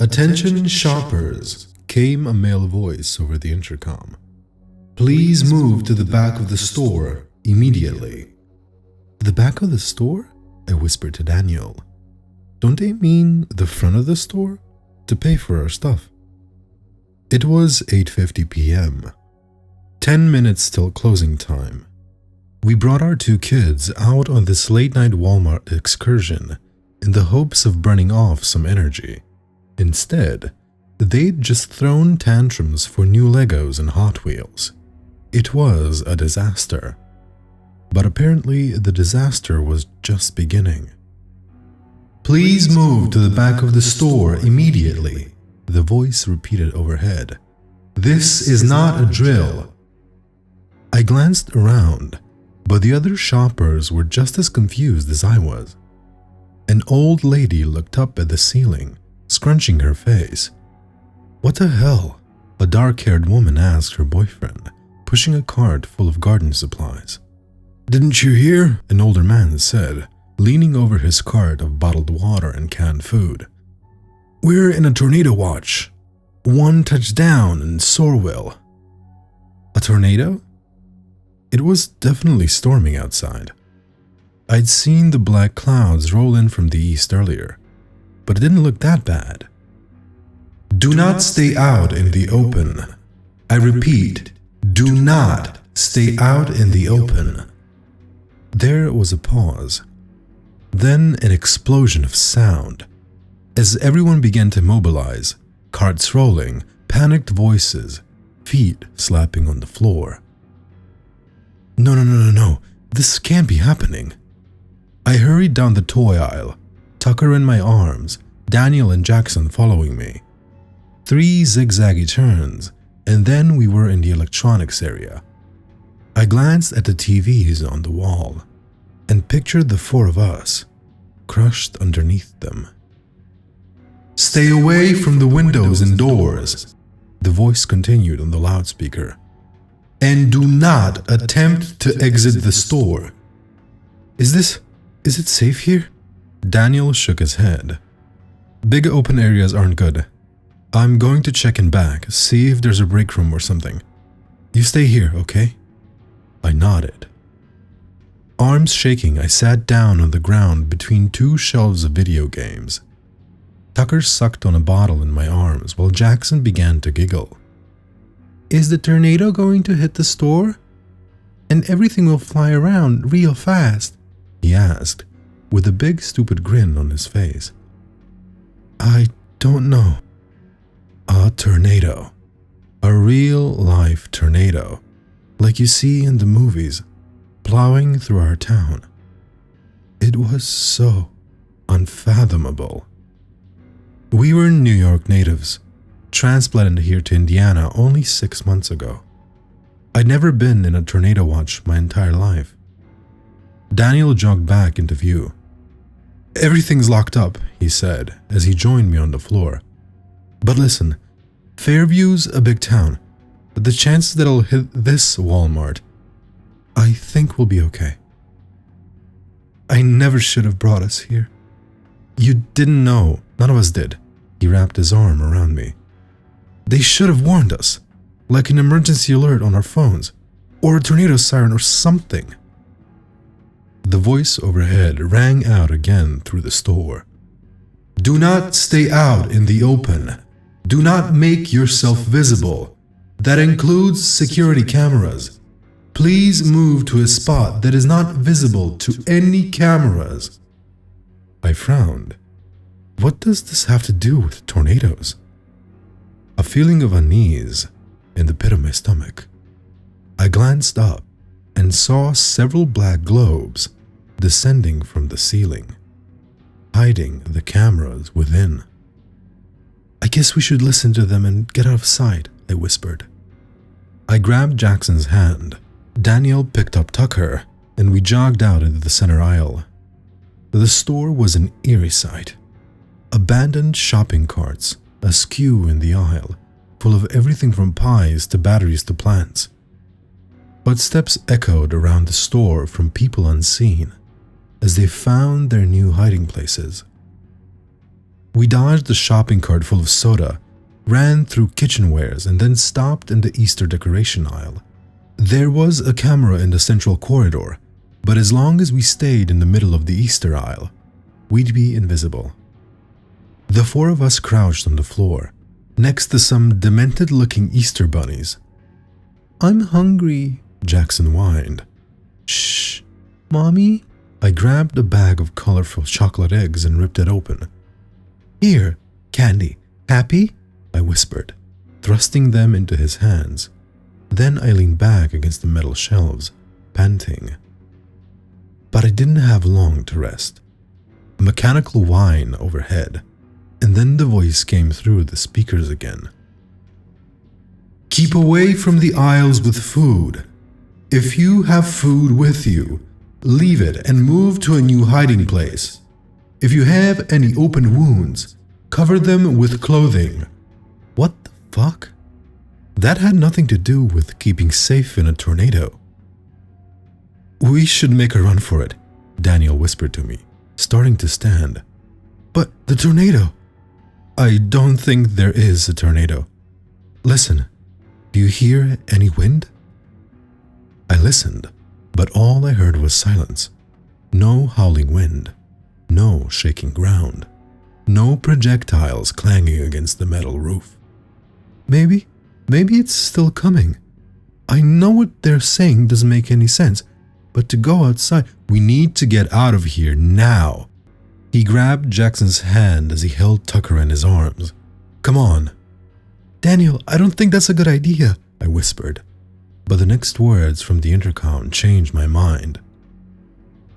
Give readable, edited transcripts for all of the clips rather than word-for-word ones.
"Attention shoppers," came a male voice over the intercom. "Please move to the back of the store immediately." "The back of the store?" I whispered to Daniel. "Don't they mean the front of the store? To pay for our stuff?" It was 8:50 p.m. 10 minutes till closing time. We brought our two kids out on this late-night Walmart excursion in the hopes of burning off some energy. Instead, they'd just thrown tantrums for new Legos and Hot Wheels. It was a disaster. But apparently the disaster was just beginning. "Please move to the back of the store immediately," the voice repeated overhead. "This is not a drill." I glanced around, but the other shoppers were just as confused as I was. An old lady looked up at the ceiling, scrunching her face. "What the hell?" a dark-haired woman asked her boyfriend, pushing a cart full of garden supplies. "Didn't you hear?" an older man said, leaning over his cart of bottled water and canned food. "We're in a tornado watch. 1 touchdown in Sorwell." A tornado? It was definitely storming outside. I'd seen the black clouds roll in from the east earlier, but it didn't look that bad. "Do not stay out in the open. I repeat, do not stay out in the open." There was a pause, then an explosion of sound. As everyone began to mobilize, carts rolling, panicked voices, feet slapping on the floor. No, this can't be happening. I hurried down the toy aisle, Tucker in my arms, Daniel and Jackson following me. 3 zigzaggy turns, and then we were in the electronics area. I glanced at the TVs on the wall and pictured the 4 of us, crushed underneath them. "Stay away from the windows and doors," the voice continued on the loudspeaker. "And do not attempt to exit the store." Is it safe here?" Daniel shook his head. "Big open areas aren't good. I'm going to check in back, see if there's a break room or something. You stay here, okay?" I nodded. Arms shaking, I sat down on the ground between 2 shelves of video games. Tucker sucked on a bottle in my arms while Jackson began to giggle. "Is the tornado going to hit the store? And everything will fly around real fast?" he asked, with a big stupid grin on his face. "I don't know." A tornado. A real-life tornado, like you see in the movies, plowing through our town. It was so unfathomable. We were New York natives, transplanted here to Indiana only 6 months ago. I'd never been in a tornado watch my entire life. Daniel jogged back into view. "Everything's locked up," he said as he joined me on the floor. "But listen, Fairview's a big town, but the chances that it'll hit this Walmart, I think we'll be okay." "I never should have brought us here." "You didn't know. None of us did." He wrapped his arm around me. "They should have warned us, like an emergency alert on our phones, or a tornado siren or something." The voice overhead rang out again through the store. "Do not stay out in the open. Do not make yourself visible. That includes security cameras. Please move to a spot that is not visible to any cameras." I frowned. What does this have to do with tornadoes? A feeling of unease in the pit of my stomach. I glanced up and saw several black globes descending from the ceiling, hiding the cameras within. "I guess we should listen to them and get out of sight," I whispered. I grabbed Jackson's hand. Daniel picked up Tucker, and we jogged out into the center aisle. The store was an eerie sight. Abandoned shopping carts askew in the aisle, full of everything from pies to batteries to plants. Footsteps echoed around the store from people unseen as they found their new hiding places. We dodged the shopping cart full of soda, ran through kitchenwares, and then stopped in the Easter decoration aisle. There was a camera in the central corridor, but as long as we stayed in the middle of the Easter aisle, we'd be invisible. The four of us crouched on the floor, next to some demented-looking Easter bunnies. "I'm hungry," Jackson whined. "Shh, Mommy?" I grabbed a bag of colorful chocolate eggs and ripped it open. "Here, candy. Happy?" I whispered, thrusting them into his hands. Then I leaned back against the metal shelves, panting. But I didn't have long to rest. A mechanical whine overhead, and then the voice came through the speakers again. "Keep away from the aisles with food. If you have food with you, leave it and move to a new hiding place. If you have any open wounds, cover them with clothing." What the fuck? That had nothing to do with keeping safe in a tornado. "We should make a run for it," Daniel whispered to me, starting to stand. "But the tornado." "I don't think there is a tornado. Listen, do you hear any wind?" I listened, but all I heard was silence. No howling wind, no shaking ground, no projectiles clanging against the metal roof. Maybe it's still coming. I know what they're saying doesn't make any sense, but to go outside, we need to get out of here now. He grabbed Jackson's hand as he held Tucker in his arms. "Come on." "Daniel, I don't think that's a good idea," I whispered. But the next words from the intercom changed my mind.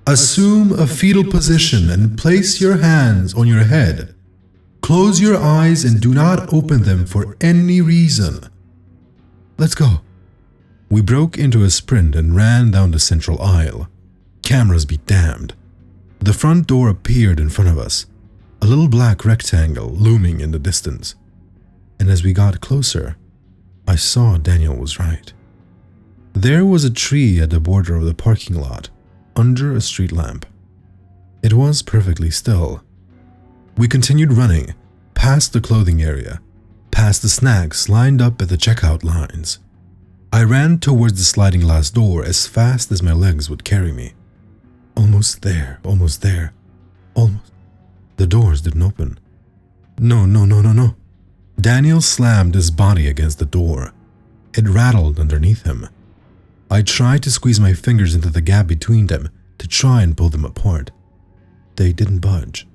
"Assume a fetal position and place your hands on your head. Close your eyes and do not open them for any reason." "Let's go." We broke into a sprint and ran down the central aisle. Cameras be damned. The front door appeared in front of us, a little black rectangle looming in the distance. And as we got closer, I saw Daniel was right. There was a tree at the border of the parking lot, under a street lamp. It was perfectly still. We continued running, past the clothing area, past the snacks lined up at the checkout lines. I ran towards the sliding glass door as fast as my legs would carry me. Almost there, almost there, almost. The doors didn't open. No. Daniel slammed his body against the door. It rattled underneath him. I tried to squeeze my fingers into the gap between them to try and pull them apart. They didn't budge.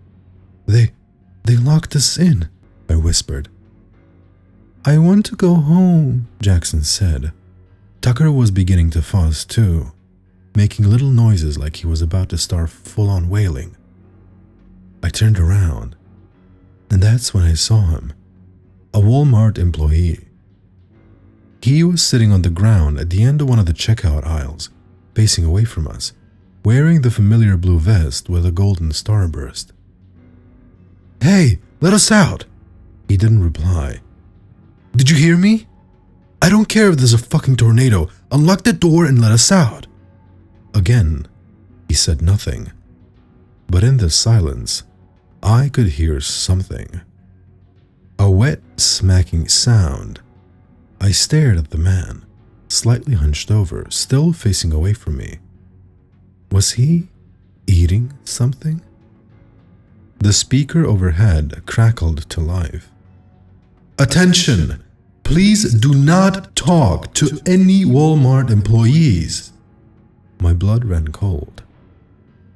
They locked us in, I whispered. "I want to go home," Jackson said. Tucker was beginning to fuss too, making little noises like he was about to start full-on wailing. I turned around, and that's when I saw him, a Walmart employee. He was sitting on the ground at the end of one of the checkout aisles, facing away from us, wearing the familiar blue vest with a golden starburst. "Hey, let us out!" He didn't reply. "Did you hear me? I don't care if there's a fucking tornado. Unlock the door and let us out." Again, he said nothing. But in the silence, I could hear something. A wet, smacking sound. I stared at the man, slightly hunched over, still facing away from me. Was he eating something? The speaker overhead crackled to life. "Attention! Please do not talk to any Walmart employees." My blood ran cold.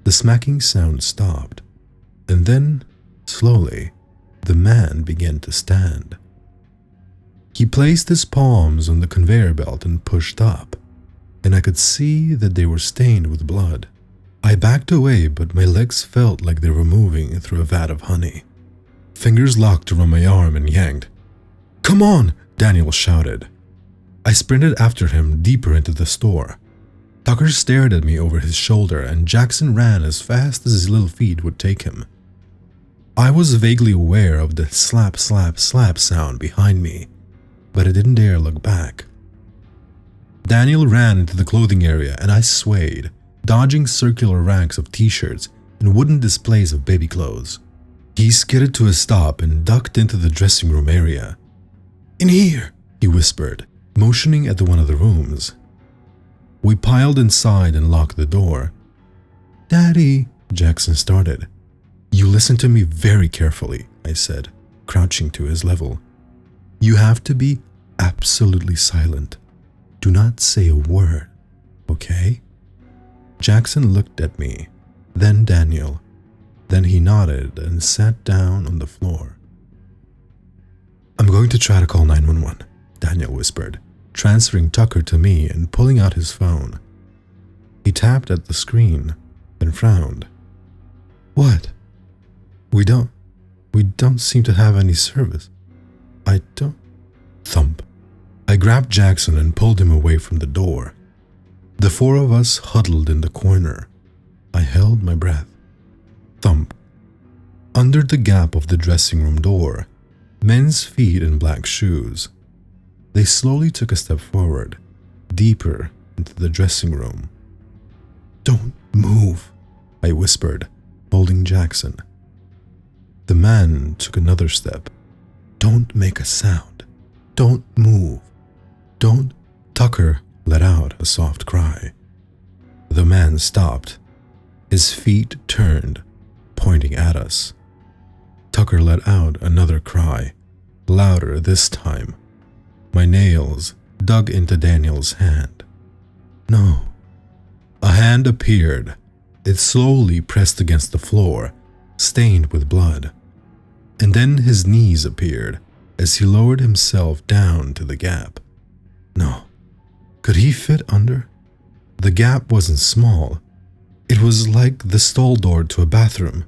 The smacking sound stopped, and then, slowly, the man began to stand. He placed his palms on the conveyor belt and pushed up, and I could see that they were stained with blood. I backed away, but my legs felt like they were moving through a vat of honey. Fingers locked around my arm and yanked. "Come on!" Daniel shouted. I sprinted after him deeper into the store. Tucker stared at me over his shoulder, and Jackson ran as fast as his little feet would take him. I was vaguely aware of the slap, slap, slap sound behind me, but I didn't dare look back. Daniel ran into the clothing area, and I swayed, dodging circular racks of t-shirts and wooden displays of baby clothes. He skidded to a stop and ducked into the dressing room area. "In here," he whispered, motioning at one of the rooms. We piled inside and locked the door. "Daddy," Jackson started. "You listen to me very carefully," I said, crouching to his level. "You have to be absolutely silent. Do not say a word, okay?" Jackson looked at me, then Daniel. Then he nodded and sat down on the floor. "I'm going to try to call 911, Daniel whispered, transferring Tucker to me and pulling out his phone. He tapped at the screen, then frowned. "What?" We don't seem to have any service. I don't..." Thump. I grabbed Jackson and pulled him away from the door. The four of us huddled in the corner. I held my breath. Thump. Under the gap of the dressing room door, men's feet in black shoes. They slowly took a step forward, deeper into the dressing room. "Don't move," I whispered, holding Jackson. The man took another step. "Don't make a sound. Don't move. Don't..." Tucker let out a soft cry. The man stopped. His feet turned, pointing at us. Tucker let out another cry, louder this time. My nails dug into Daniel's hand. "No." A hand appeared. It slowly pressed against the floor, stained with blood. And then his knees appeared as he lowered himself down to the gap. No. Could he fit under? The gap wasn't small. It was like the stall door to a bathroom.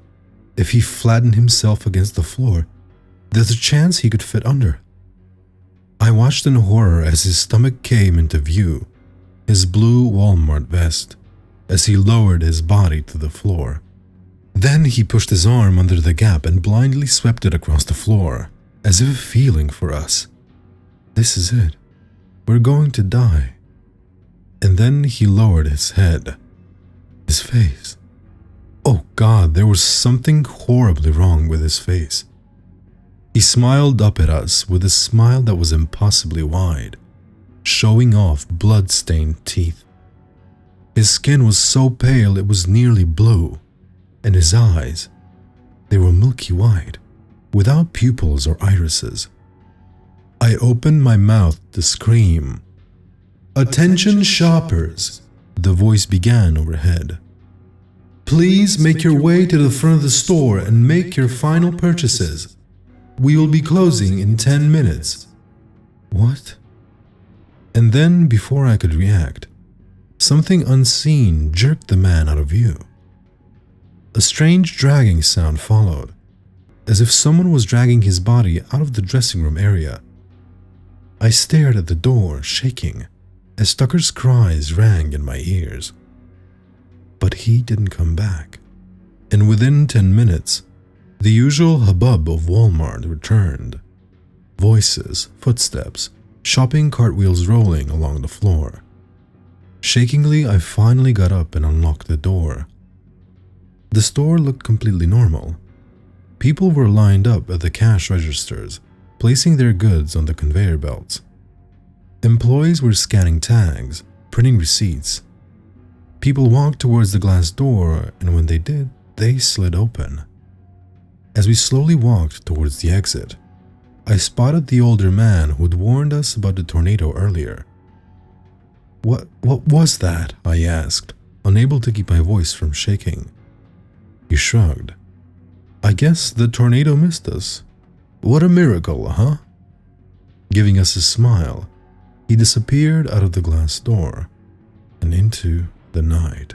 If he flattened himself against the floor, there's a chance he could fit under. I watched in horror as his stomach came into view, his blue Walmart vest, as he lowered his body to the floor. Then he pushed his arm under the gap and blindly swept it across the floor, as if feeling for us. This is it. We're going to die. And then he lowered his head. His face. Oh God, there was something horribly wrong with his face. He smiled up at us with a smile that was impossibly wide, showing off blood-stained teeth. His skin was so pale it was nearly blue, and his eyes, they were milky white, without pupils or irises. I opened my mouth to scream. "Attention shoppers," the voice began overhead. "Please make your way to the front of the store and make your final purchases. We will be closing in 10 minutes. What? And then, before I could react, something unseen jerked the man out of view. A strange dragging sound followed, as if someone was dragging his body out of the dressing room area. I stared at the door, shaking, as Tucker's cries rang in my ears. But he didn't come back, and within 10 minutes, the usual hubbub of Walmart returned. Voices, footsteps, shopping cartwheels rolling along the floor. Shakingly, I finally got up and unlocked the door. The store looked completely normal. People were lined up at the cash registers, placing their goods on the conveyor belts. Employees were scanning tags, printing receipts. People walked towards the glass door, and when they did, they slid open. As we slowly walked towards the exit, I spotted the older man who had warned us about the tornado earlier. What was that?" I asked, unable to keep my voice from shaking. He shrugged. "I guess the tornado missed us. What a miracle, huh?" Giving us a smile, he disappeared out of the glass door and into the night.